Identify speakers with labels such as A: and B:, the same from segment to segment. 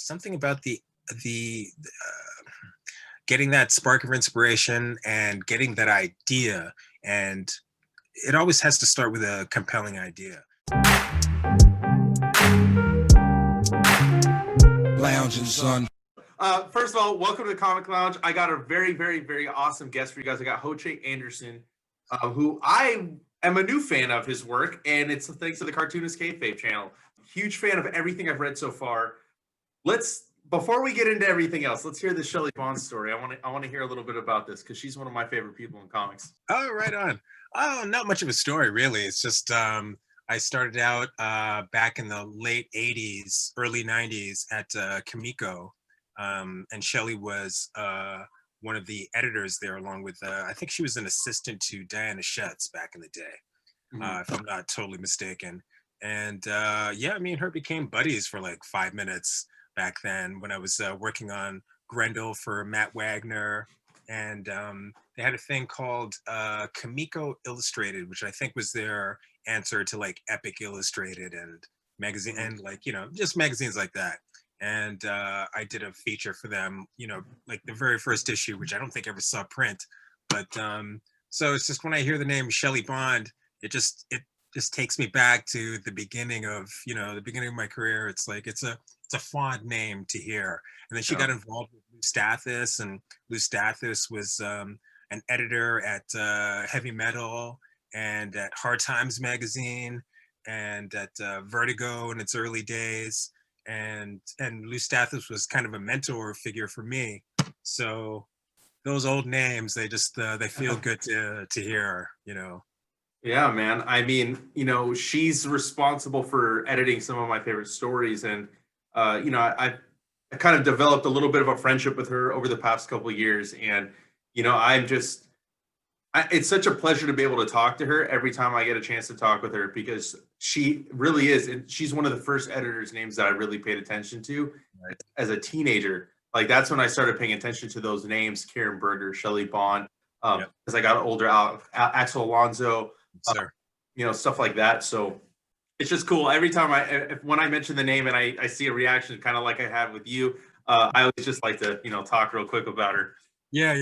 A: something about the getting that spark of inspiration and getting that idea, and it always has to start with a compelling idea.
B: Lounging, son.
C: First of all, welcome to the Comic Lounge. I got a very, very, very awesome guest for you guys. I got Hoche Anderson, who I am a new fan of his work, and it's thanks to the Cartoonist Kayfabe channel. Huge fan of everything I've read so far. Before we get into everything else, let's hear the Shelley Bond story. I want to hear a little bit about this because she's one of my favorite people in comics.
A: Oh, right on. Oh, not much of a story, really. It's just I started out back in the late 80s, early 90s at Comico. And Shelley was one of the editors there, along with, I think she was an assistant to Diana Schetz back in the day, if I'm not totally mistaken. And yeah, me and her became buddies for like 5 minutes back then when I was working on Grendel for Matt Wagner. And they had a thing called Comico Illustrated, which I think was their answer to like Epic Illustrated and magazine and like, just magazines like that. And I did a feature for them, like the very first issue, which I don't think ever saw print. But so it's just when I hear the name Shelley Bond, it just takes me back to the beginning of my career. It's like it's a fond name to hear. And then she got involved with Lou Stathis, and Lou Stathis was an editor at Heavy Metal and at Hard Times magazine and at Vertigo in its early days. And Lou Stathis was kind of a mentor figure for me. So those old names, they just they feel good to hear,
C: Yeah, man. I mean, she's responsible for editing some of my favorite stories, and I kind of developed a little bit of a friendship with her over the past couple of years, and it's such a pleasure to be able to talk to her every time I get a chance to talk with her, because she really is, and she's one of the first editors' names that I really paid attention to as a teenager. Like that's when I started paying attention to those names: Karen Berger, Shelley Bond. As I got older, Axel Alonso, stuff like that. So it's just cool. Every time when I mention the name and I see a reaction, kind of like I had with you, I always just like to talk real quick about her.
A: Yeah.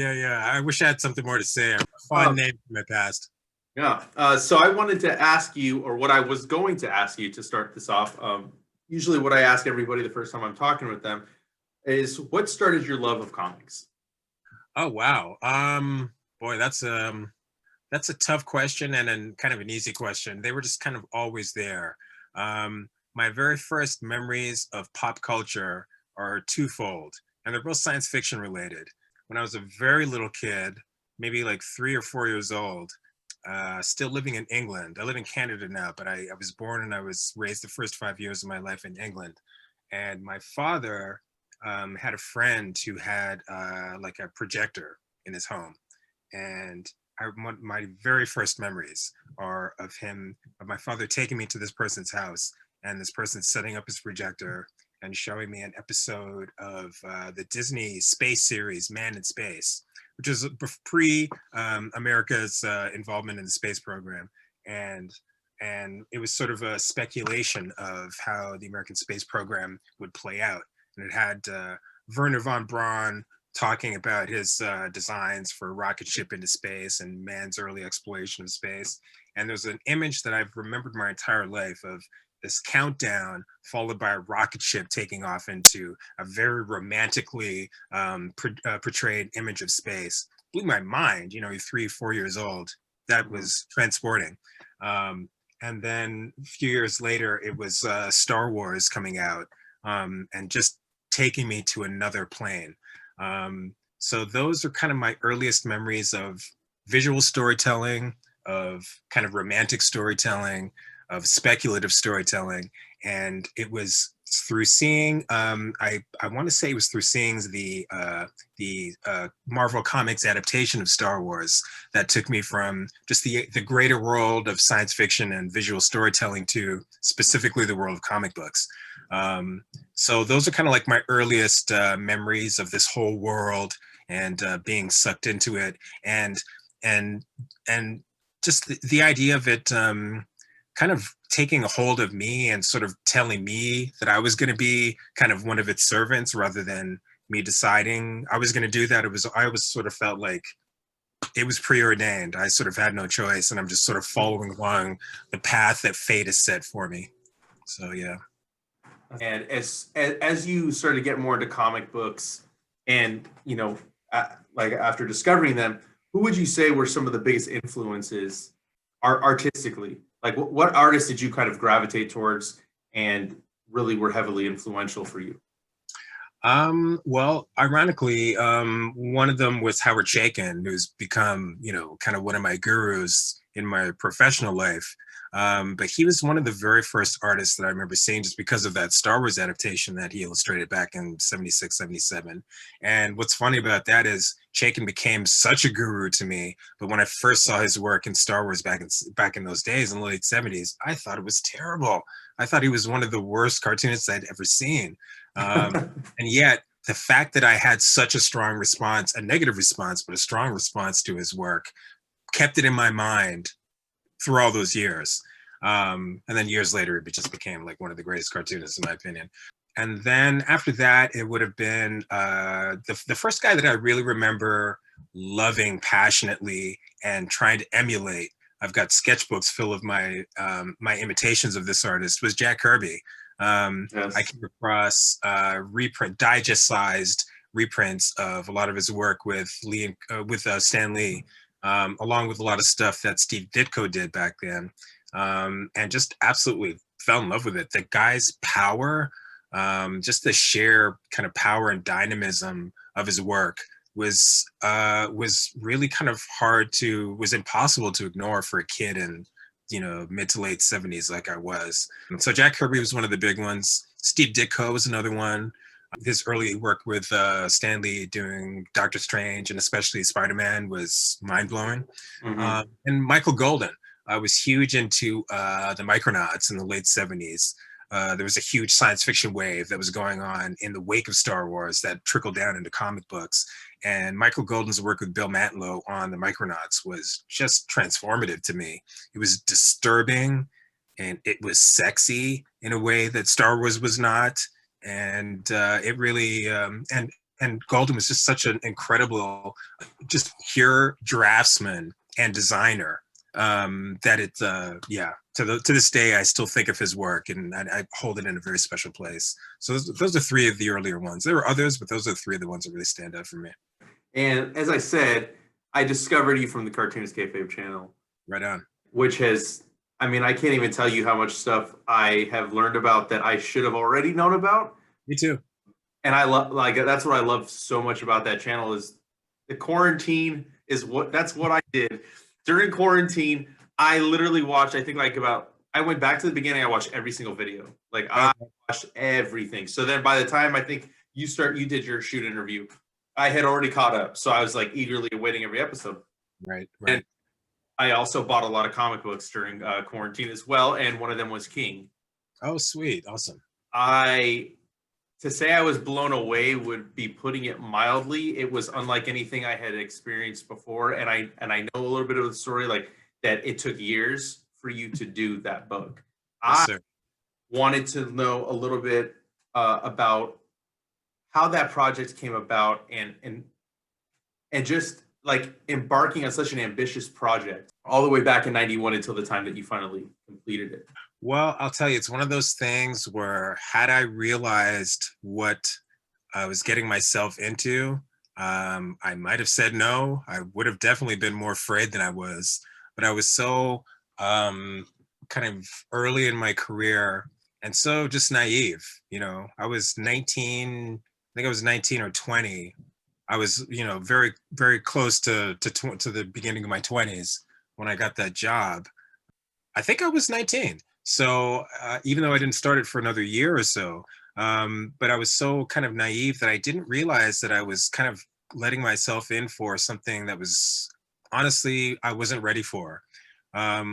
A: I wish I had something more to say. A fun name from my past.
C: Yeah. So I wanted to ask you, or what I was going to ask you to start this off. Usually what I ask everybody the first time I'm talking with them is, what started your love of comics?
A: Oh, wow. Boy, that's a tough question and then kind of an easy question. They were just kind of always there. My very first memories of pop culture are twofold, and they're both science fiction related. When I was a very little kid, maybe like 3 or 4 years old, still living in England. I live in Canada now, but I was born and I was raised the first 5 years of my life in England. And my father had a friend who had like a projector in his home. And my very first memories are of my father taking me to this person's house, and this person setting up his projector and showing me an episode of the Disney space series, Man in Space, which is pre-America's involvement in the space program. And it was sort of a speculation of how the American space program would play out. And it had Wernher von Braun talking about his designs for a rocket ship into space and man's early exploration of space. And there's an image that I've remembered my entire life of this countdown followed by a rocket ship taking off into a very romantically portrayed image of space. Blew my mind, you're 3, 4 years old. That was transporting. And then a few years later, it was Star Wars coming out and just taking me to another plane. So those are kind of my earliest memories of visual storytelling, of kind of romantic storytelling, of speculative storytelling. And it was through seeing, I want to say it was through seeing the Marvel Comics adaptation of Star Wars that took me from just the greater world of science fiction and visual storytelling to specifically the world of comic books. So those are kind of like my earliest memories of this whole world and being sucked into it, and just the idea of it kind of taking a hold of me and sort of telling me that I was going to be kind of one of its servants rather than me deciding I was going to do that. I was sort of felt like it was preordained. I sort of had no choice, and I'm just sort of following along the path that fate has set for me. So yeah.
C: And as you started to get more into comic books, and like after discovering them, who would you say were some of the biggest influences artistically? Like what artists did you kind of gravitate towards and really were heavily influential for you?
A: Well, ironically, one of them was Howard Chaykin, who's become, kind of one of my gurus in my professional life. But he was one of the very first artists that I remember seeing just because of that Star Wars adaptation that he illustrated back in 76, 77. And what's funny about that is Chaykin became such a guru to me. But when I first saw his work in Star Wars back in those days in the late 70s, I thought it was terrible. I thought he was one of the worst cartoonists I'd ever seen. And yet, the fact that I had such a strong response, a negative response, but a strong response to his work, kept it in my mind through all those years. And then years later, it just became like one of the greatest cartoonists, in my opinion. And then after that, it would have been the first guy that I really remember loving passionately and trying to emulate. I've got sketchbooks full of my imitations of this artist, was Jack Kirby.
C: Yes.
A: I came across digest-sized reprints of a lot of his work with Stan Lee, along with a lot of stuff that Steve Ditko did back then, and just absolutely fell in love with it. The guy's power, just the sheer kind of power and dynamism of his work was really kind of was impossible to ignore for a kid in mid to late 70s like I was. And so Jack Kirby was one of the big ones. Steve Ditko was another one. His early work with Stan Lee doing Doctor Strange and especially Spider-Man was mind-blowing.
C: Mm-hmm.
A: And Michael Golden. I was huge into the Micronauts in the late 70s. There was a huge science fiction wave that was going on in the wake of Star Wars that trickled down into comic books. And Michael Golden's work with Bill Mantlo on the Micronauts was just transformative to me. It was disturbing and it was sexy in a way that Star Wars was not. And it really, and Golden was just such an incredible, just pure draftsman and designer. That it's to this day I still think of his work and I hold it in a very special place. So those are three of the earlier ones. There were others, but those are three of the ones that really stand out for me.
C: And as I said, I discovered you from the Cartoonist Kayfabe channel.
A: Right on.
C: Which has, I mean, I can't even tell you how much stuff I have learned about that I should have already known about.
A: Me too.
C: And I love, like, that's what I love so much about that channel is the quarantine that's what I did. During quarantine, I literally watched, I went back to the beginning, I watched every single video. Like, I watched everything. So then by the time I think you did your shoot interview, I had already caught up. So I was like eagerly awaiting every episode.
A: Right.
C: And I also bought a lot of comic books during quarantine as well. And one of them was King.
A: Oh, sweet. Awesome.
C: To say I was blown away would be putting it mildly. It was unlike anything I had experienced before. And I know a little bit of the story, like that it took years for you to do that book.
A: Yes,
C: I wanted to know a little bit about how that project came about and just like embarking on such an ambitious project all the way back in 91 until the time that you finally completed it.
A: Well, I'll tell you, it's one of those things where had I realized what I was getting myself into, I might have said no. I would have definitely been more afraid than I was. But I was so kind of early in my career and so just naive. I was 19, I think I was 19 or 20. I was, very, very close to the beginning of my 20s when I got that job. I think I was 19. So even though I didn't start it for another year or so, but I was so kind of naive that I didn't realize that I was kind of letting myself in for something that was honestly, I wasn't ready for,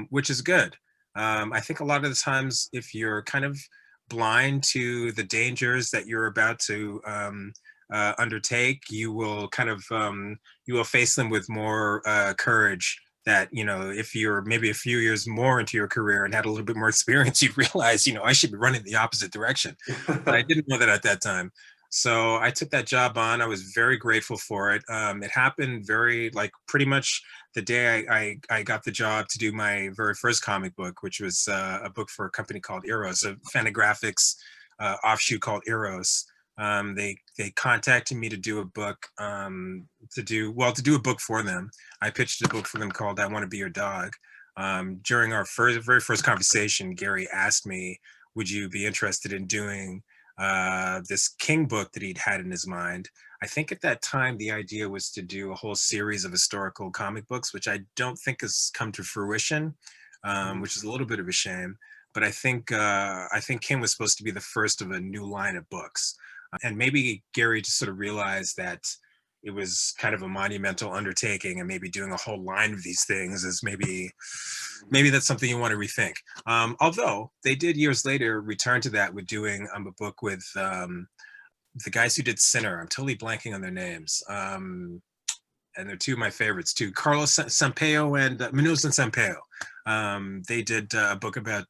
A: which is good. I think a lot of the times if you're kind of blind to the dangers that you're about to undertake, you will kind of, you will face them with more courage that, if you're maybe a few years more into your career and had a little bit more experience, you'd realize, I should be running the opposite direction. But I didn't know that at that time. So I took that job on. I was very grateful for it. It happened pretty much the day I got the job to do my very first comic book, which was a book for a company called Eros, a Fantagraphics offshoot called Eros. They contacted me to do a book, to do a book for them. I pitched a book for them called I Want to Be Your Dog. During our very first conversation, Gary asked me, would you be interested in doing this King book that he'd had in his mind? I think at that time, the idea was to do a whole series of historical comic books, which I don't think has come to fruition, which is a little bit of a shame. But I think King was supposed to be the first of a new line of books. And maybe Gary just sort of realized that it was kind of a monumental undertaking, and maybe doing a whole line of these things is maybe that's something you want to rethink. Although they did years later return to that with doing a book with the guys who did Sinner. I'm totally blanking on their names. And they're two of my favorites too, Carlos Sampaio and Manuel Sampaio. They did a book about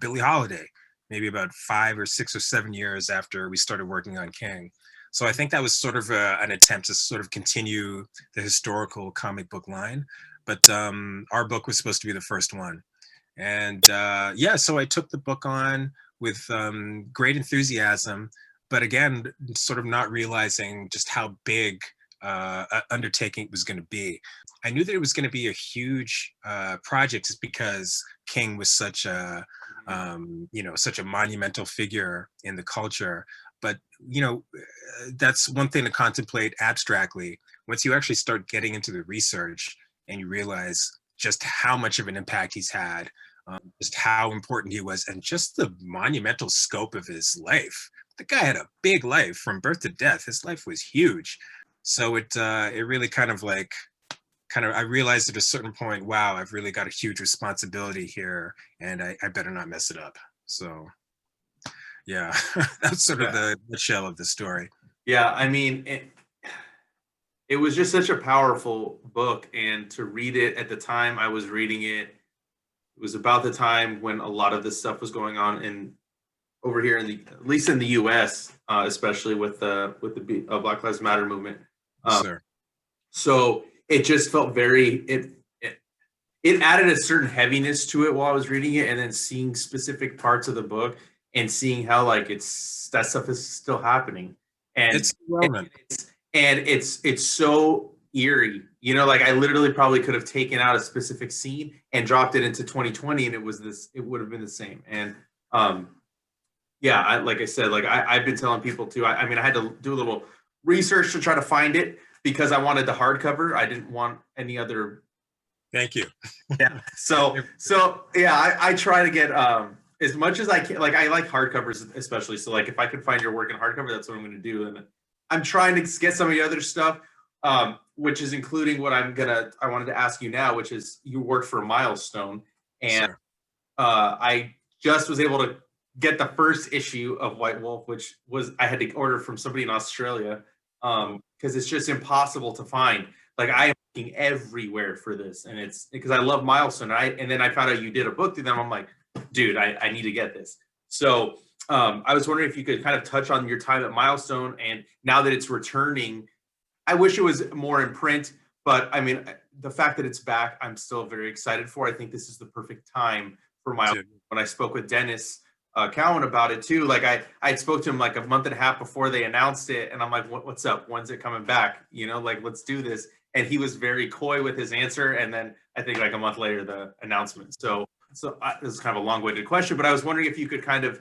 A: Billie Holiday, maybe about 5 or 6 or 7 years after we started working on King. So I think that was sort of an attempt to sort of continue the historical comic book line. But our book was supposed to be the first one. And so I took the book on with great enthusiasm, but again, sort of not realizing just how big undertaking it was going to be. I knew that it was going to be a huge project just because King was such a monumental figure in the culture. But that's one thing to contemplate abstractly. Once you actually start getting into the research and you realize just how much of an impact he's had, just how important he was, and just the monumental scope of his life. The guy had a big life from birth to death. His life was huge. So it really I realized at a certain point, wow, I've really got a huge responsibility here, and I better not mess it up. So yeah, that's sort of the shell of the story.
C: Yeah, I mean, it was just such a powerful book, and to read it at the time I was reading it, it was about the time when a lot of this stuff was going on over here at least in the U.S., especially with the Black Lives Matter movement.
A: Sure.
C: So it just felt it added a certain heaviness to it while I was reading it, and then seeing specific parts of the book and seeing how that stuff is still happening, and
A: it's relevant.
C: It's so eerie, I literally probably could have taken out a specific scene and dropped it into 2020, and it would have been the same. And like I said, I've been telling people too. I mean, I had to do a little research to try to find it because I wanted the hardcover. I didn't want any other.
A: Thank you.
C: Yeah. So yeah, I try to get as much as I can. I like hardcovers especially. So if I can find your work in hardcover, that's what I'm going to do. And I'm trying to get some of the other stuff, which is including what I wanted to ask you now, which is you work for Milestone, and
A: sure.
C: I just was able to get the first issue of White Wolf, which I had to order from somebody in Australia, because it's just impossible to find. I am looking everywhere for this, and it's because I love Milestone. And then I found out you did a book through them. I'm like, dude, I need to get this. So I was wondering if you could kind of touch on your time at Milestone, and now that it's returning, I wish it was more in print, but I mean, the fact that it's back, I'm still very excited for. I think this is the perfect time for Milestone. When I spoke with Dennis Cowan about it too, I spoke to him a month and a half before they announced it, and I'm like, what's up? When's it coming back? Let's do this. And he was very coy with his answer, and then I think a month later the announcement. So this is kind of a long-winded question, but I was wondering if you could kind of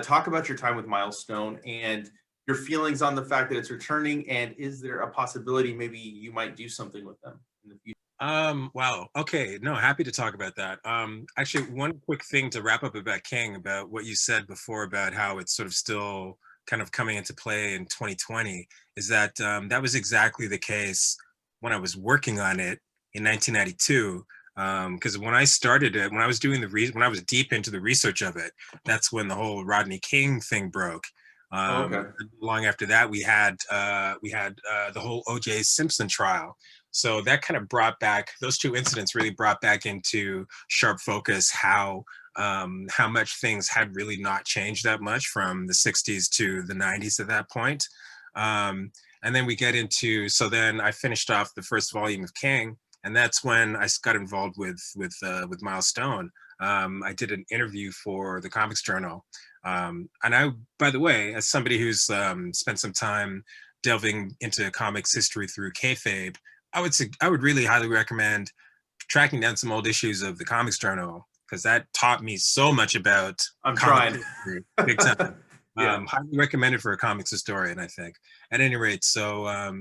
C: talk about your time with Milestone and your feelings on the fact that it's returning, and is there a possibility maybe you might do something with them in the future?
A: Wow. Okay. No, happy to talk about that. Actually, one quick thing to wrap up about King, about what you said before about how it's sort of still kind of coming into play in 2020, is that that was exactly the case when I was working on it in 1992. Because when I started it, when I was doing when I was deep into the research of it, that's when the whole Rodney King thing broke.
C: Oh, okay.
A: Long after that, we had the whole O.J. Simpson trial. So that kind of brought back, those two incidents really brought back into sharp focus how much things had really not changed that much from the 60s to the 90s at that point. And then we get into, so then I finished off the first volume of King, and that's when I got involved with Miles Stone. I did an interview for the Comics Journal, and I, by the way, as somebody who's spent some time delving into comics history through kayfabe, I would really highly recommend tracking down some old issues of the Comics Journal, because that taught me so much about
C: I'm
A: comic
C: trying.
A: history, big time.
C: Yeah.
A: Highly recommended for a comics historian, I think. At any rate, so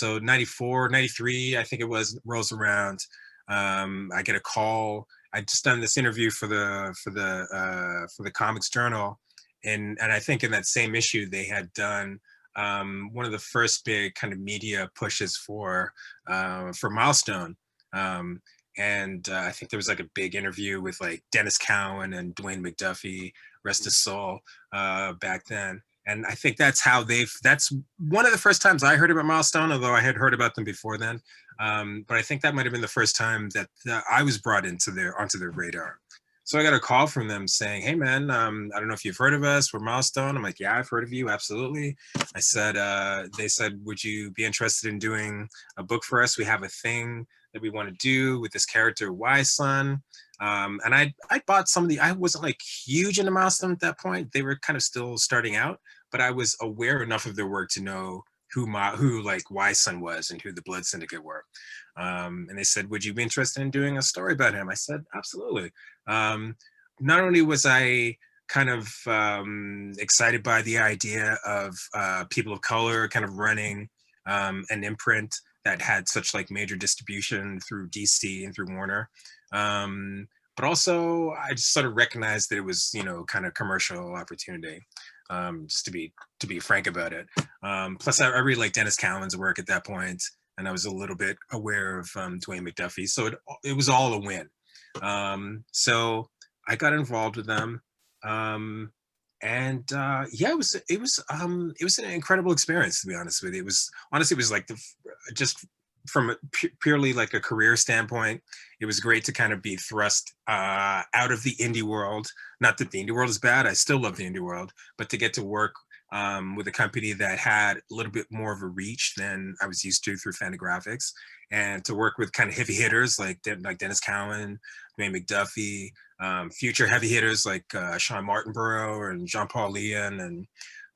A: 94, 93, I think it was, rolls around. I get a call. I just done this interview for the Comics Journal, and I think in that same issue they had done one of the first big kind of media pushes for Milestone. And I think there was like a big interview with like Dennis Cowan and Dwayne McDuffie, rest his soul, back then. And I think that's one of the first times I heard about Milestone, although I had heard about them before then. But I think that might have been the first time that I was brought onto their radar. So I got a call from them saying, "Hey man, I don't know if you've heard of us. We're Milestone." I'm like, "Yeah, I've heard of you, absolutely." I said, they said, "Would you be interested in doing a book for us? We have a thing that we want to do with this character Y-Son." And I bought some of I wasn't like huge into Milestone at that point. They were kind of still starting out, but I was aware enough of their work to know who like Y-Son was and who the Blood Syndicate were. And they said, "Would you be interested in doing a story about him?" I said, "Absolutely." Not only was I kind of excited by the idea of people of color kind of running an imprint that had such like major distribution through DC and through Warner. But also I just sort of recognized that it was, kind of commercial opportunity, just to be frank about it. Plus I really liked Dennis Cowan's work at that point, and I was a little bit aware of Dwayne McDuffie. So it was all a win. So I got involved with them. And yeah, it was an incredible experience, to be honest with you. It was like just from purely like a career standpoint, it was great to kind of be thrust out of the indie world. Not that the indie world is bad, I still love the indie world, but to get to work with a company that had a little bit more of a reach than I was used to through Fantagraphics, and to work with kind of heavy hitters like Dennis Cowan, Dwayne McDuffie, future heavy hitters like Sean Martinborough and Jean-Paul Leon and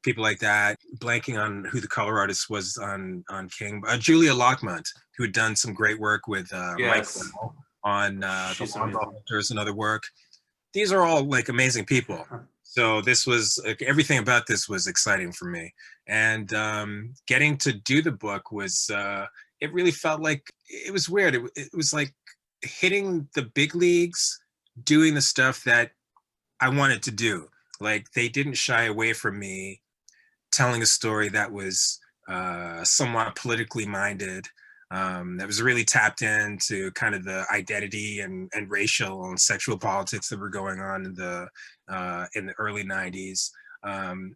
A: people like that. Blanking on who the color artist was on King. Julia Lockmont, who had done some great work with Mike
C: Yes.
A: Grell on the
C: She's
A: Longbow
C: amazing.
A: Hunters and other work. These are all like amazing people. So this was everything about this was exciting for me, and getting to do the book was it really felt like it was weird. It was like hitting the big leagues, doing the stuff that I wanted to do. Like they didn't shy away from me telling a story that was somewhat politically minded, that was really tapped into kind of the identity and racial and sexual politics that were going on in the early 90s. And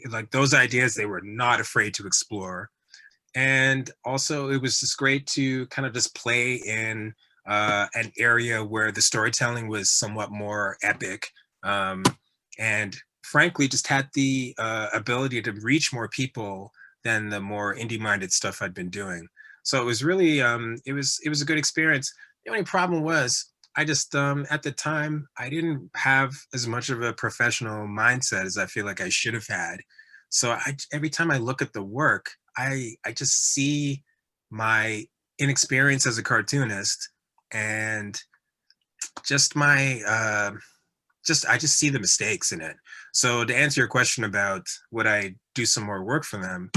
A: like those ideas, they were not afraid to explore. And also it was just great to kind of just play in an area where the storytelling was somewhat more epic, and frankly just had the ability to reach more people than the more indie-minded stuff I'd been doing. So it was really it was a good experience. The only problem was I just at the time I didn't have as much of a professional mindset as I feel like I should have had. So every time I look at the work, I just see my inexperience as a cartoonist, and just my I just see the mistakes in it. So to answer your question about would I do some more work for them,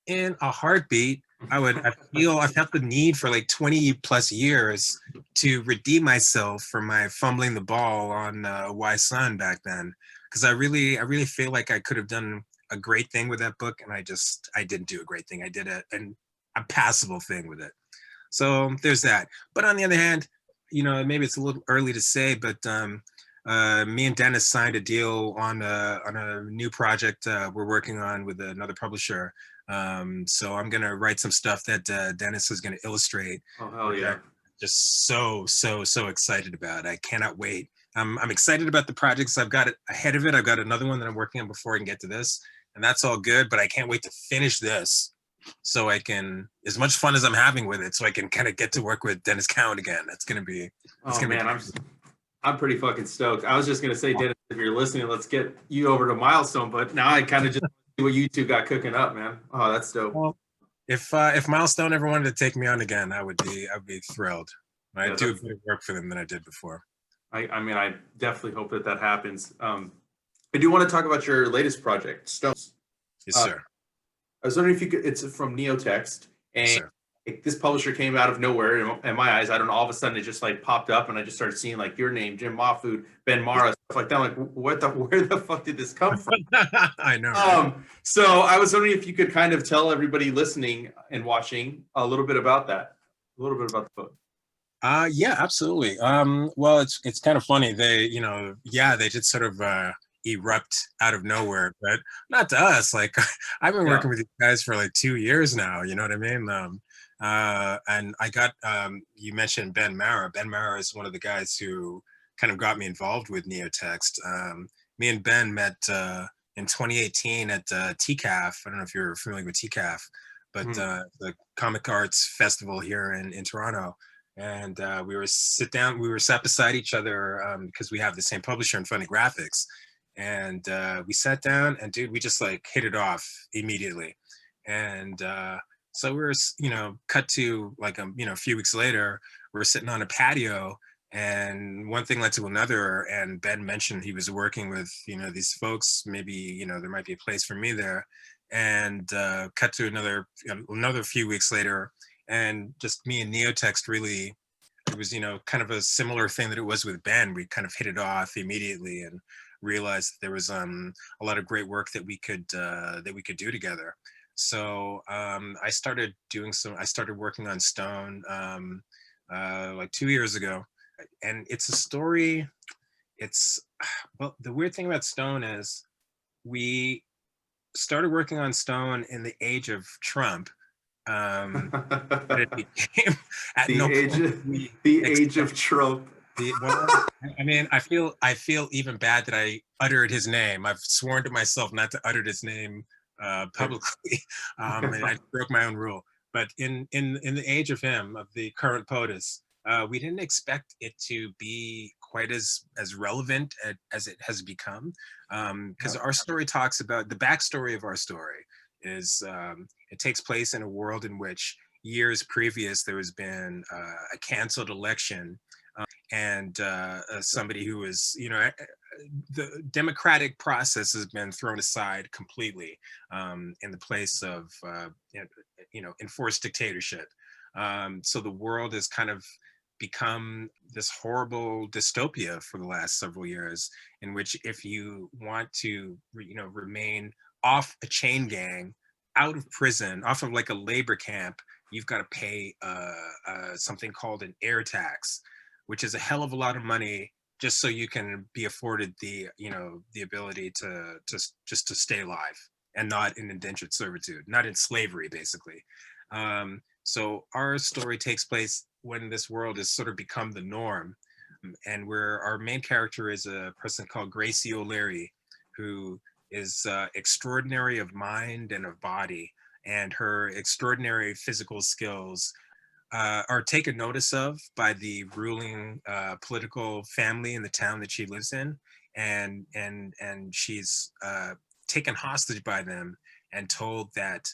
A: in a heartbeat, I felt the need for like 20 plus years to redeem myself for my fumbling the ball on Y-Son back then, because I really feel like I could have done a great thing with that book, and I didn't do a great thing. I did a passable thing with it. So there's that. But on the other hand, maybe it's a little early to say, but Me and Dennis signed a deal on a new project we're working on with another publisher. So I'm gonna write some stuff that Dennis is gonna illustrate,
C: Oh hell
A: which
C: yeah.
A: I'm just so excited about. I cannot wait. I'm excited about the projects I've got ahead of it. I've got another one that I'm working on before I can get to this, and that's all good. But I can't wait to finish this, so I can, as much fun as I'm having with it, so I can kind of get to work with Dennis Cowan again. That's gonna be. It's
C: Oh
A: gonna be.
C: man, I'm pretty fucking stoked. I was just gonna say, Dennis, if you're listening, let's get you over to Milestone. But now I kind of just see what you two got cooking up, man. Oh, that's dope.
A: Well, if Milestone ever wanted to take me on again, I'd be thrilled.
C: Yeah,
A: I'd do better work for them than I did before.
C: I mean, I definitely hope that that happens. I do want to talk about your latest project, Stones.
A: Yes,
C: Uh,
A: sir.
C: I was wondering if you could. It's from Neotext,
A: Yes,
C: and
A: sir.
C: this publisher came out of nowhere in my eyes. I don't know. All of a sudden, it just like popped up, and I just started seeing like your name, Jim Mahfood, Ben Mara, stuff like that. I'm like, what the? Where the fuck did this come from?
A: I know. Right?
C: So I was wondering if you could kind of tell everybody listening and watching a little bit about that, a little bit about the book.
A: Yeah, absolutely. Well, it's kind of funny. They, yeah, they did sort of erupt out of nowhere, but not to us. Like I've been
C: Yeah.
A: working with these guys for like 2 years now. You know what I mean? And I got you mentioned Ben Mara. Ben Mara is one of the guys who kind of got me involved with Neotext. Me and Ben met in 2018 at TCAF. I don't know if you're familiar with TCAF, but the Comic Arts Festival here in Toronto. And we sat beside each other because we have the same publisher in Funny Graphics. And we sat down and dude, we just like hit it off immediately. And so we were, cut to like, a few weeks later, we were sitting on a patio and one thing led to another. And Ben mentioned he was working with, these folks, maybe, there might be a place for me there. And cut to another few weeks later, and just me and Neotext really, it was kind of a similar thing that it was with Ben. We kind of hit it off immediately and realized that there was a lot of great work that we could do together. So I started working on Stone like 2 years ago, and it's a story. It's well, the weird thing about Stone is we started working on Stone in the age of Trump. But it became at
C: the
A: no
C: age,
A: point
C: the age of Trump.
A: well, I mean, I feel even bad that I uttered his name. I've sworn to myself not to utter his name publicly, and I broke my own rule. But in the age of him, of the current POTUS, we didn't expect it to be quite as relevant as it has become, because our story talks about the backstory of our story is it takes place in a world in which years previous there has been a canceled election, and somebody who is, the democratic process has been thrown aside completely in the place of enforced dictatorship. So the world has kind of become this horrible dystopia for the last several years, in which if you want to remain off a chain gang, out of prison, off of like a labor camp, you've got to pay something called an air tax, which is a hell of a lot of money just so you can be afforded the the ability to just to stay alive and not in indentured servitude, not in slavery, basically. So our story takes place when this world has sort of become the norm, and where our main character is a person called Gracie O'Leary, who is extraordinary of mind and of body, and her extraordinary physical skills are taken notice of by the ruling political family in the town that she lives in, and she's taken hostage by them and told that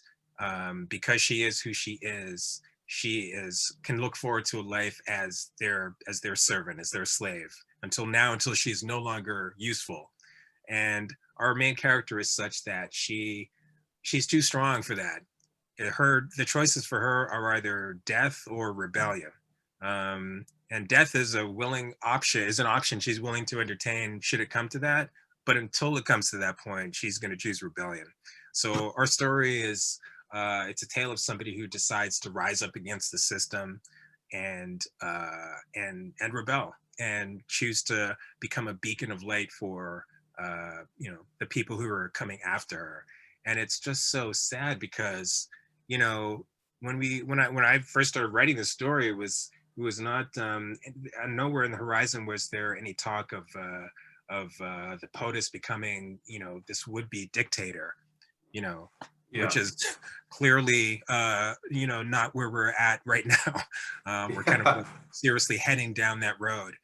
A: because she is who she is can look forward to a life as their servant, as their slave, until she's no longer useful. And our main character is such that she's too strong for that. The choices for her are either death or rebellion, and death is an option she's willing to entertain should it come to that. But until it comes to that point, she's going to choose rebellion. So our story is it's a tale of somebody who decides to rise up against the system and rebel. and choose to become a beacon of light for the people who are coming after her. And it's just so sad because when I first started writing the story, it was not nowhere in the horizon was there any talk of the POTUS becoming this would-be dictator, you know
C: Yeah.
A: which is clearly not where we're at right now. We're kind of like seriously heading down that road,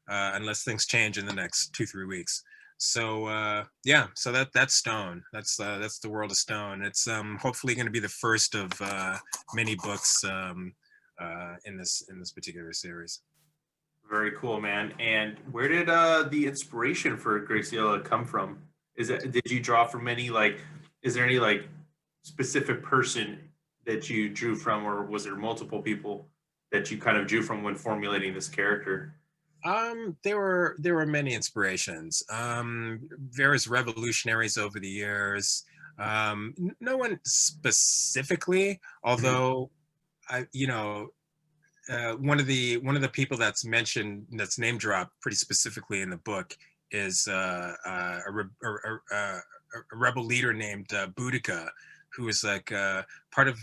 A: unless things change in the next 2-3 weeks. So yeah, so that's Stone. That's the world of Stone. It's hopefully going to be the first of many books in this particular series.
C: Very cool, man. And where did the inspiration for Graciela come from? Did you draw from any, like, is there any like specific person that you drew from, or was there multiple people that you kind of drew from when formulating this character?
A: There were many inspirations. Various revolutionaries over the years. No one specifically, although one of the people that's mentioned, that's name dropped pretty specifically in the book, is a rebel leader named Boudica, who was like part of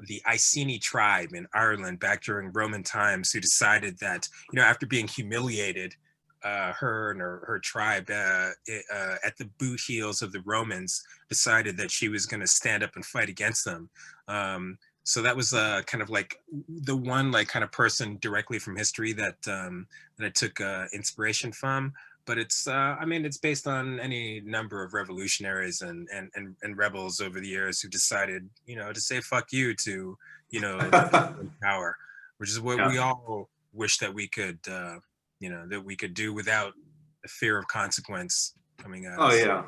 A: the Iceni tribe in Ireland back during Roman times, who decided that after being humiliated, her and her tribe at the boot heels of the Romans, decided that she was going to stand up and fight against them. So that was kind of like the one like kind of person directly from history that I took inspiration from. But it's it's based on any number of revolutionaries and rebels over the years who decided to say fuck you to power, which is what we
C: Yeah.
A: all wish that we could that we could do without the fear of consequence coming at
C: Oh
A: us.
C: yeah.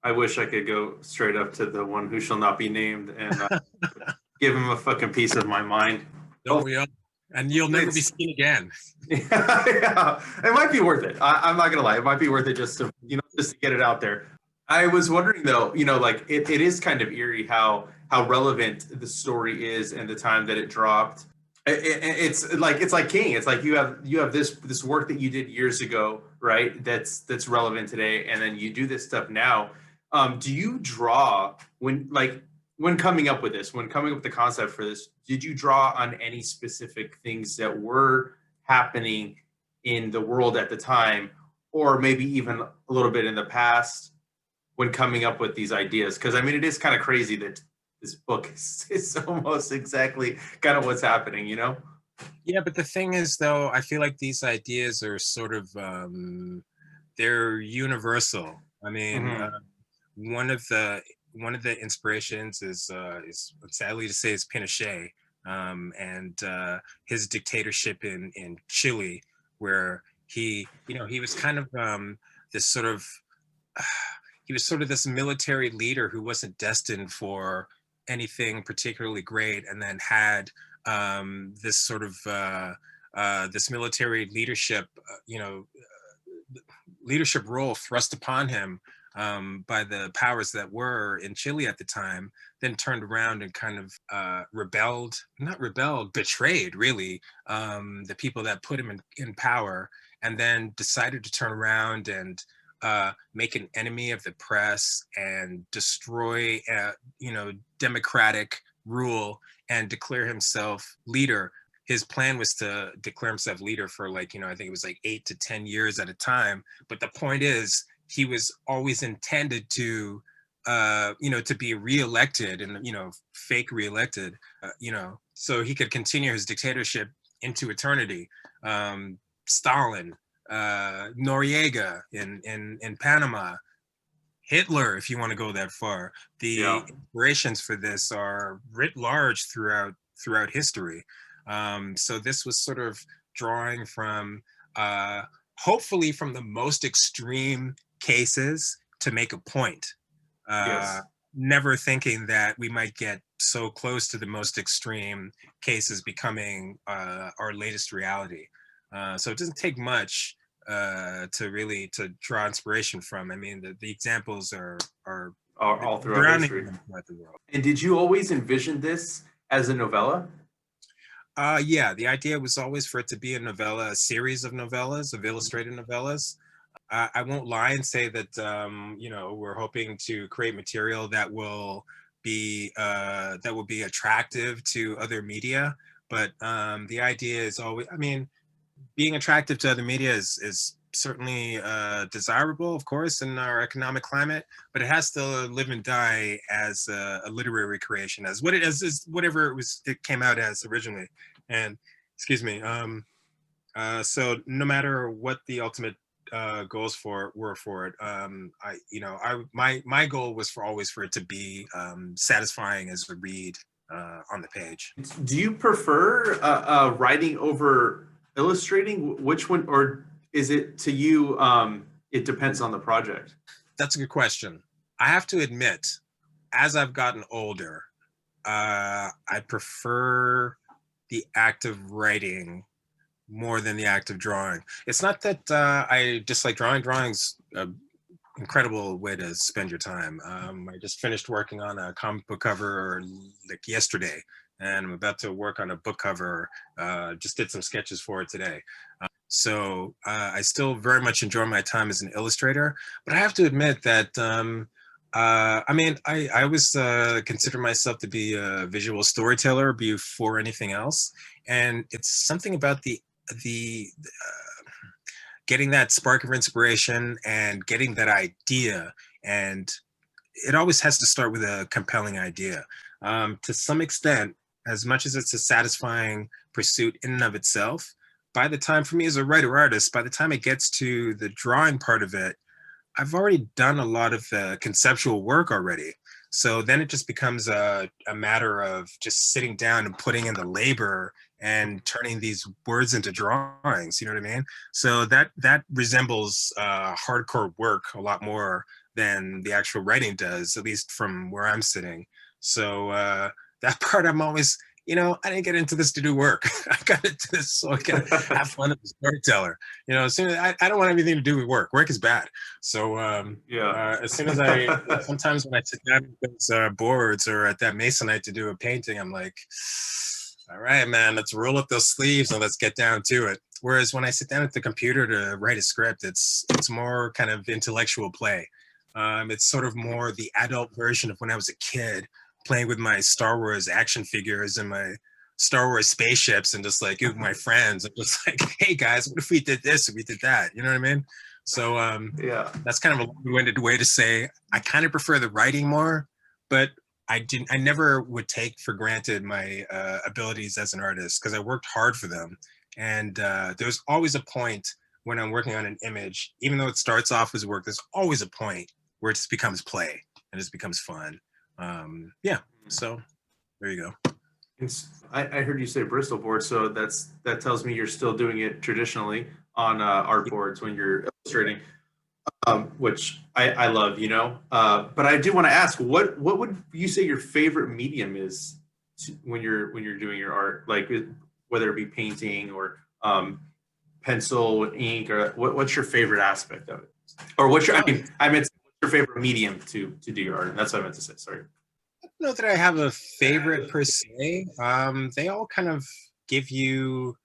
C: I wish I could go straight up to the one who shall not be named and give him a fucking piece of my mind.
A: Don't we all? And you'll never be
C: It's-
A: seen again.
C: Yeah, it might be worth it. I'm not gonna lie, it might be worth it just to get it out there. I was wondering though, like it is kind of eerie how relevant the story is and the time that it dropped. It's like King. It's like you have this work that you did years ago, right? That's relevant today, and then you do this stuff now. Do you draw when coming up with this, when coming up with the concept for this? Did you draw on any specific things that were happening in the world at the time, or maybe even a little bit in the past when coming up with these ideas? Because I mean, it is kind of crazy that this book is almost exactly kind of what's happening,
A: Yeah, but the thing is, though, I feel like these ideas are sort of they're universal. I mean,
C: Hmm.
A: one of the inspirations is sadly to say is Pinochet, and his dictatorship in Chile, where he was kind of this sort of he was sort of this military leader who wasn't destined for anything particularly great, and then had this sort of this military leadership, leadership role thrust upon him by the powers that were in Chile at the time, then turned around and kind of not rebelled, betrayed really the people that put him in power, and then decided to turn around and make an enemy of the press and destroy, democratic rule and declare himself leader. His plan was to declare himself leader for I think it was like 8 to 10 years at a time. But the point is, he was always intended to, to be reelected and, fake reelected, so he could continue his dictatorship into eternity. Stalin, Noriega in Panama, Hitler, if you want to go that far. The
C: Yeah.
A: inspirations for this are writ large throughout history. So this was sort of drawing from, hopefully, from the most extreme cases to make a point.
C: Yes.
A: Never thinking that we might get so close to the most extreme cases becoming our latest reality. So it doesn't take much to draw inspiration from. I mean, the examples are
C: All throughout
A: drowning
C: history.
A: in them throughout the world.
C: And did you always envision this as a novella?
A: Yeah, the idea was always for it to be a novella, a series of novellas, of illustrated novellas. I won't lie and say that we're hoping to create material that will be attractive to other media. But the idea is always, I mean, being attractive to other media is certainly desirable, of course, in our economic climate, but it has to live and die as a literary creation, as what it is whatever it came out as originally. And excuse me. So no matter what the ultimate goals were for it, my goal was for always for it to be satisfying as a read on the page.
C: Do you prefer writing over illustrating? Which one, or is it to you? It depends on the project.
A: That's a good question. I have to admit, as I've gotten older, I prefer the act of writing more than the act of drawing. It's not that I dislike drawing. Drawing's an incredible way to spend your time. I just finished working on a comic book cover like yesterday, and I'm about to work on a book cover. Just did some sketches for it today. So I still very much enjoy my time as an illustrator, but I have to admit that I mean, I always consider myself to be a visual storyteller before anything else, and it's something about the getting that spark of inspiration and getting that idea, and it always has to start with a compelling idea. To some extent, as much as it's a satisfying pursuit in and of itself, by the time, for me as a writer artist, by the time it gets to the drawing part of it, I've already done a lot of the conceptual work already. So then it just becomes a matter of just sitting down and putting in the labor and turning these words into drawings. You know what I mean? So that resembles hardcore work a lot more than the actual writing does, at least from where I'm sitting. So that part, I'm always, I didn't get into this to do work. I got into this so I can have fun as a storyteller. As soon as I don't want anything to do with work. Work is bad. So
C: Yeah.
A: as soon as sometimes when I sit down at those boards or at that masonite to do a painting, I'm like, all right, man, let's roll up those sleeves and let's get down to it. Whereas when I sit down at the computer to write a script, it's more kind of intellectual play. It's sort of more the adult version of when I was a kid playing with my Star Wars action figures and my Star Wars spaceships and just like with my friends. I'm just like, hey guys, what if we did this or we did that? You know what I mean? So
C: Yeah.
A: that's kind of a long-winded way to say I kind of prefer the writing more, but I never would take for granted my abilities as an artist because I worked hard for them. And there's always a point when I'm working on an image, even though it starts off as work, there's always a point where it just becomes play and it just becomes fun. Yeah, so there you go.
C: I heard you say Bristol board, so that tells me you're still doing it traditionally on art boards when you're illustrating, which I love, But I do want to ask, what would you say your favorite medium is when you're doing your art, like whether it be painting or pencil, ink, or what's your favorite aspect of it, or I meant what's your favorite medium to do your art? That's what I meant to say. Sorry.
A: Know that I have a favorite per se. They all kind of give you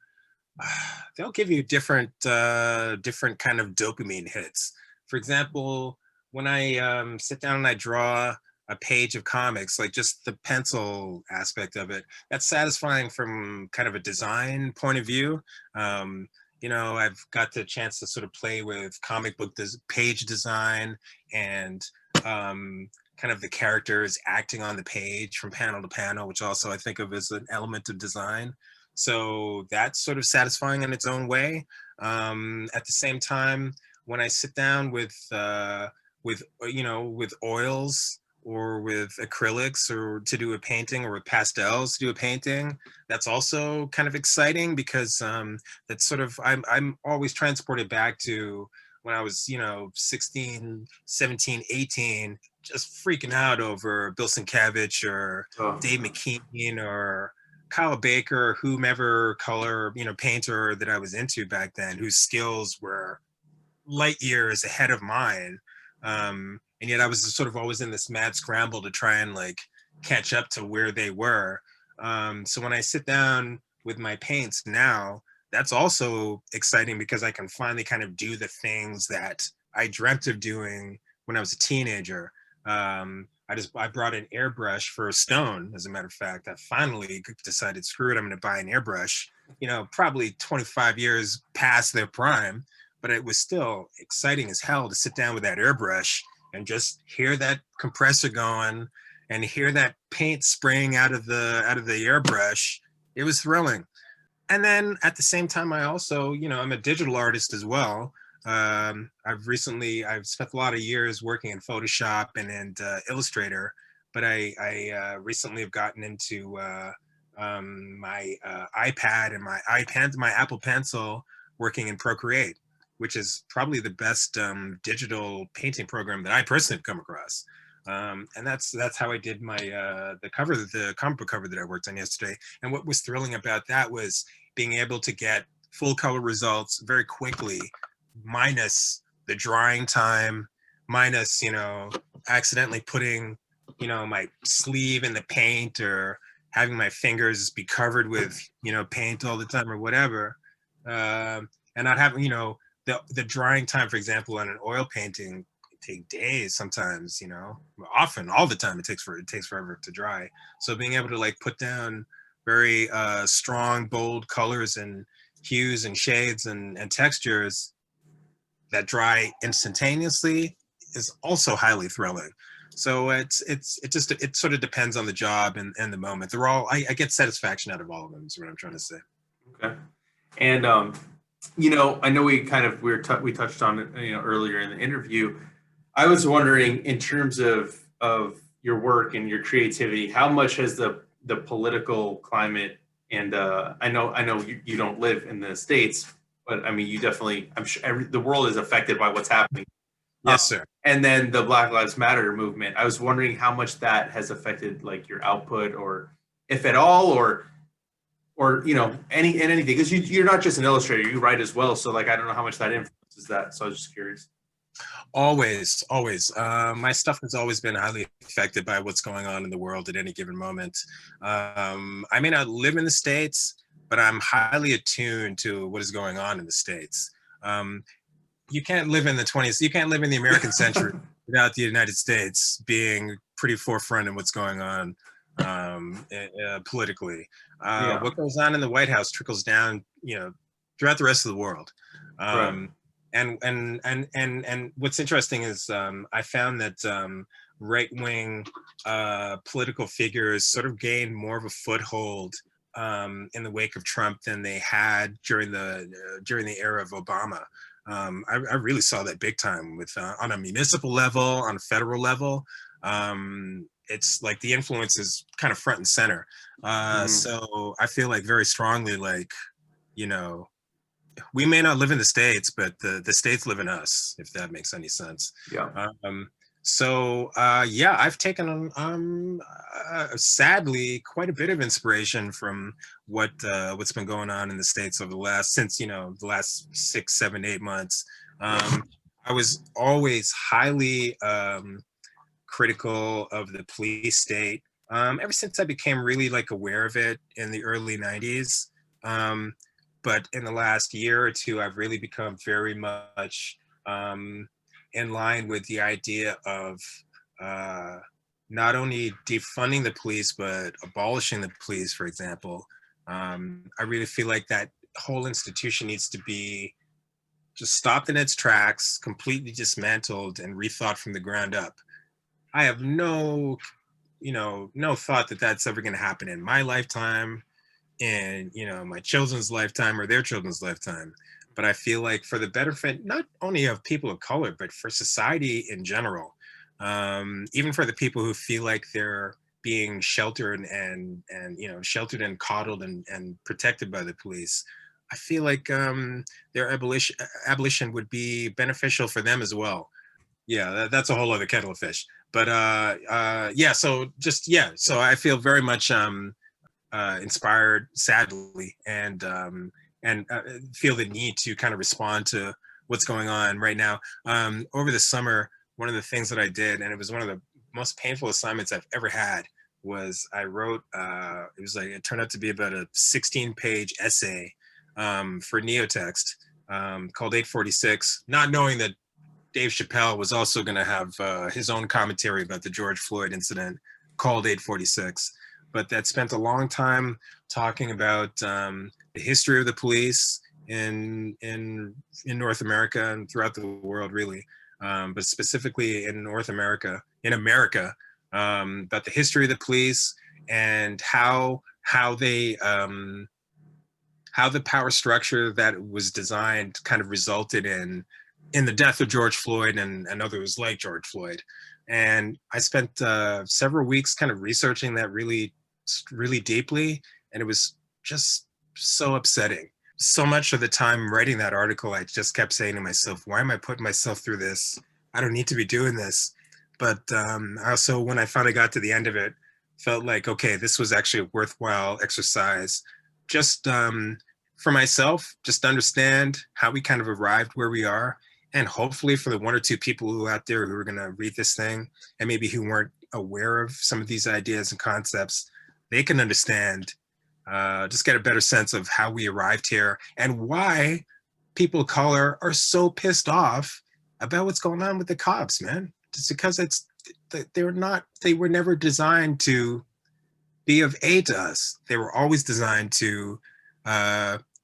A: they'll give you different kind of dopamine hits. For example, when I sit down and I draw a page of comics, like just the pencil aspect of it, that's satisfying from kind of a design point of view. I've got the chance to sort of play with comic book page design and kind of the characters acting on the page from panel to panel, which also I think of as an element of design. So that's sort of satisfying in its own way. At the same time, when I sit down with oils or with acrylics or to do a painting or with pastels to do a painting, that's also kind of exciting because that's sort of I'm always transported back to when I was 16, 17, 18, just freaking out over Bill Sienkiewicz or Dave McKean or Kyle Baker, or whomever color, painter that I was into back then, whose skills were light years ahead of mine. And yet I was sort of always in this mad scramble to try and like catch up to where they were. So when I sit down with my paints now, that's also exciting because I can finally kind of do the things that I dreamt of doing when I was a teenager. I brought an airbrush for a stone, as a matter of fact. I finally decided, screw it, I'm going to buy an airbrush. Probably 25 years past their prime, but it was still exciting as hell to sit down with that airbrush and just hear that compressor going and hear that paint spraying out of the airbrush. It was thrilling. And then at the same time, I also, I'm a digital artist as well. I've spent a lot of years working in Photoshop and Illustrator, but I recently have gotten into my iPad and my Apple Pencil, working in Procreate, which is probably the best digital painting program that I personally have come across. And that's how I did my the comic book cover that I worked on yesterday. And what was thrilling about that was being able to get full color results very quickly, minus the drying time, minus accidentally putting my sleeve in the paint, or having my fingers be covered with paint all the time or whatever, and not having the drying time, for example, on an oil painting take days sometimes, often all the time it takes forever to dry. So being able to like put down very strong, bold colors and hues and shades and textures that dry instantaneously is also highly thrilling. So it sort of depends on the job and the moment. They're all, I get satisfaction out of all of them, is what I'm trying to say.
C: Okay. And I know we touched on it earlier in the interview. I was wondering, in terms of your work and your creativity, how much has the political climate, and I know you don't live in the States, but I mean, you definitely, I'm sure the world is affected by what's happening.
A: Yes, sir.
C: And then the Black Lives Matter movement. I was wondering how much that has affected like your output, or if at all, or anything, because you're not just an illustrator, you write as well. So like, I don't know how much that influences that. So I was just curious.
A: Always. My stuff has always been highly affected by what's going on in the world at any given moment. I may not live in the States, but I'm highly attuned to what is going on in the States. You can't live in the 20s, you can't live in the American century without the United States being pretty forefront in what's going on politically. What goes on in the White House trickles down, throughout the rest of the world.
C: Right.
A: And what's interesting is I found that right-wing political figures sort of gained more of a foothold in the wake of Trump than they had during the era of Obama. I really saw that big time with on a municipal level, on a federal level. It's like the influence is kind of front and center. So I feel like very strongly, like, we may not live in the States, but the States live in us, if that makes any sense.
C: Yeah.
A: I've taken sadly quite a bit of inspiration from what's been going on in the States over the last 6, 7, 8 months. I was always highly critical of the police state ever since I became really like aware of it in the early 90s. But in the last year or two, I've really become very much in line with the idea of not only defunding the police, but abolishing the police, for example. I really feel like that whole institution needs to be just stopped in its tracks, completely dismantled and rethought from the ground up. I have no thought that that's ever going to happen in my lifetime, in my children's lifetime or their children's lifetime. But I feel like for the betterment not only of people of color, but for society in general, even for the people who feel like they're being sheltered and sheltered and coddled and protected by the police, I feel like their abolition would be beneficial for them as well. Yeah, that's a whole other kettle of fish. But so I feel very much inspired, sadly, and feel the need to kind of respond to what's going on right now. Over the summer, one of the things that I did, and it was one of the most painful assignments I've ever had, was I wrote, it turned out to be about a 16-page essay for Neotext called 846, not knowing that Dave Chappelle was also going to have his own commentary about the George Floyd incident called 846. But that spent a long time talking about the history of the police in North America and throughout the world, really, but specifically in North America, about the history of the police and how the power structure that was designed kind of resulted in the death of George Floyd and others like George Floyd. And I spent several weeks kind of researching that really deeply, and it was just so upsetting. So much of the time writing that article, I just kept saying to myself, why am I putting myself through this? I don't need to be doing this. But also, when I finally got to the end of it, felt like, okay, this was actually a worthwhile exercise. Just for myself, just to understand how we kind of arrived where we are. And hopefully for the one or two people who out there who are going to read this thing and maybe who weren't aware of some of these ideas and concepts, they can understand, just get a better sense of how we arrived here and why people of color are so pissed off about what's going on with the cops, man. Just because they were never designed to be of aid to us. They were always designed to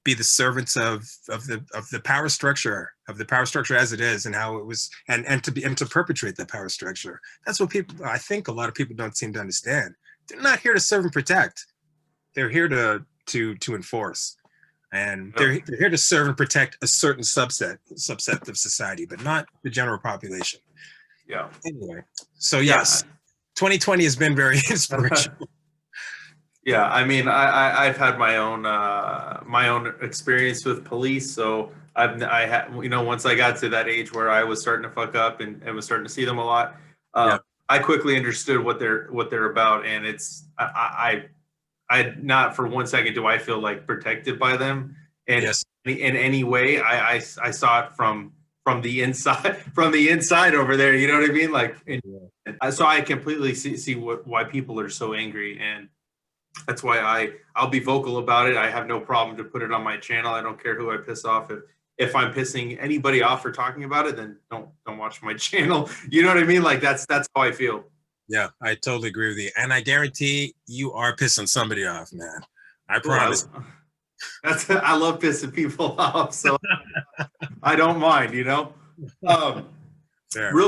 A: be the servants of the power structure as it is, and how it was, and to perpetuate that power structure. That's what I think a lot of people don't seem to understand. They're not here to serve and protect. They're here to enforce, and they're here to serve and protect a certain subset of society, but not the general population.
C: Yeah.
A: Anyway, so yes, 2020 has been very inspirational.
C: Yeah, I mean, I've had my own experience with police. So I had, once I got to that age where I was starting to fuck up and was starting to see them a lot, I quickly understood what they're about, and it's I not for 1 second do I feel like protected by them, and in any way. I saw it from the inside over there. You know what I mean? Like, so I completely see why people are so angry, and that's why I'll be vocal about it. I have no problem to put it on my channel. I don't care who I piss off. If I'm pissing anybody off for talking about it, then don't watch my channel. You know what I mean? Like that's how I feel.
A: Yeah, I totally agree with you. And I guarantee you are pissing somebody off, man. I promise.
C: I love pissing people off, so I don't mind, Real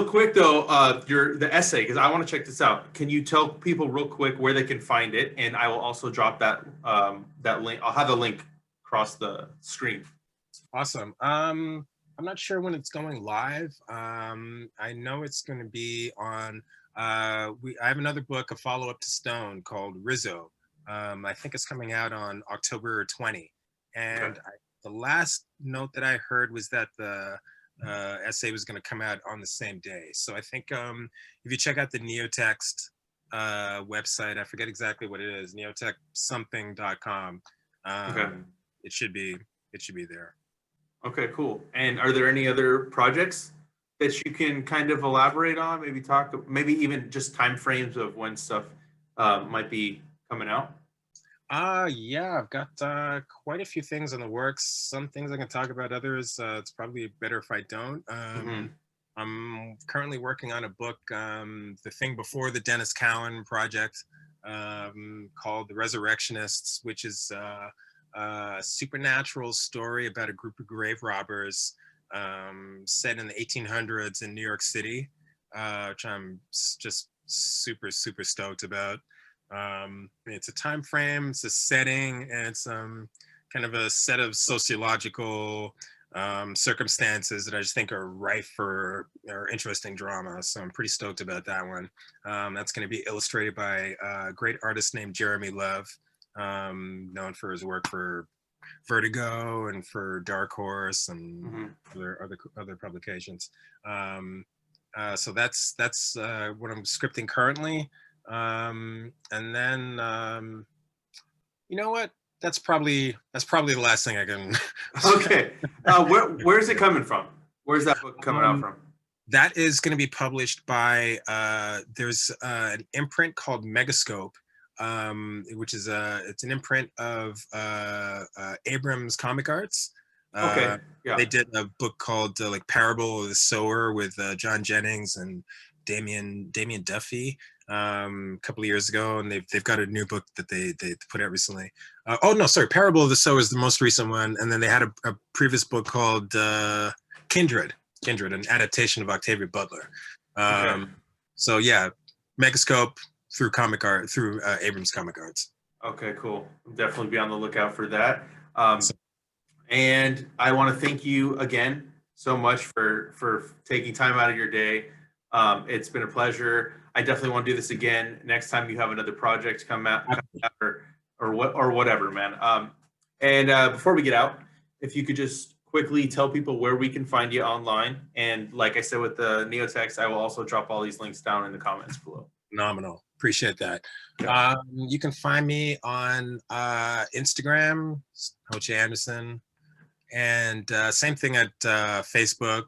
C: quick though, the essay, because I want to check this out. Can you tell people real quick where they can find it? And I will also drop that link. I'll have the link across the screen.
A: Awesome. I'm not sure when it's going live. I know it's going to be on. I have another book, a follow-up to Stone, called Rizzo. I think it's coming out on October 20. And the last note that I heard was that the essay was going to come out on the same day. So I think if you check out the Neotext website, I forget exactly what it is, neotextsomething.com. It should be there. Okay,
C: cool. And are there any other projects that you can kind of elaborate on? Maybe even just time frames of when stuff might be coming out?
A: Yeah, I've got quite a few things in the works. Some things I can talk about, others it's probably better if I don't. I'm currently working on a book, The Thing Before the Dennis Cowan Project, called The Resurrectionists, which is a supernatural story about a group of grave robbers set in the 1800s in New York City, which I'm just super stoked about. It's a time frame, it's a setting, and it's kind of a set of sociological circumstances that I just think are rife for interesting drama. So I'm pretty stoked about that one. That's going to be illustrated by a great artist named Jeremy Love, known for his work for Vertigo and for Dark Horse and other publications. So that's what I'm scripting currently. And then you know what? That's probably the last thing I can.
C: Okay. Where's it coming from? Where's that book coming out from?
A: That is going to be published by there's an imprint called Megascope which is it's an imprint of Abrams Comic Arts.
C: Okay. Yeah.
A: They did a book called like Parable of the Sower with John Jennings and Damien Duffy a couple of years ago, and they've got a new book that they put out recently. Oh no, sorry, Parable of the Sower is the most recent one, and then they had a previous book called Kindred, an adaptation of Octavia Butler.
C: Okay.
A: So yeah, Megascope through Abrams Comic Arts.
C: Okay, cool. Definitely be on the lookout for that. And I want to thank you again so much for taking time out of your day. It's been a pleasure. I definitely want to do this again next time you have another project come out or whatever, man. And before we get out, if you could just quickly tell people where we can find you online. And like I said with the Neotext, I will also drop all these links down in the comments below.
A: Phenomenal. Appreciate that.
C: Yeah.
A: You can find me on Instagram, Hoche Anderson, and same thing at Facebook,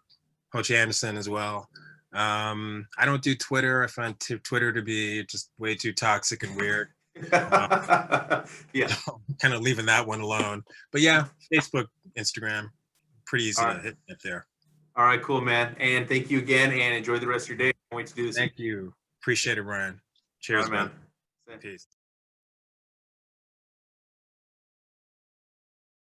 A: Hoche Anderson as well. I don't do Twitter. I find Twitter to be just way too toxic and weird.
C: Yeah.
A: Kind of leaving that one alone. But yeah, Facebook, Instagram, pretty easy to hit there.
C: All right, cool, man. And thank you again, and enjoy the rest of your day. I can't wait to do this.
A: Thank you. Appreciate it, Ryan. Cheers,
C: man.
A: Peace.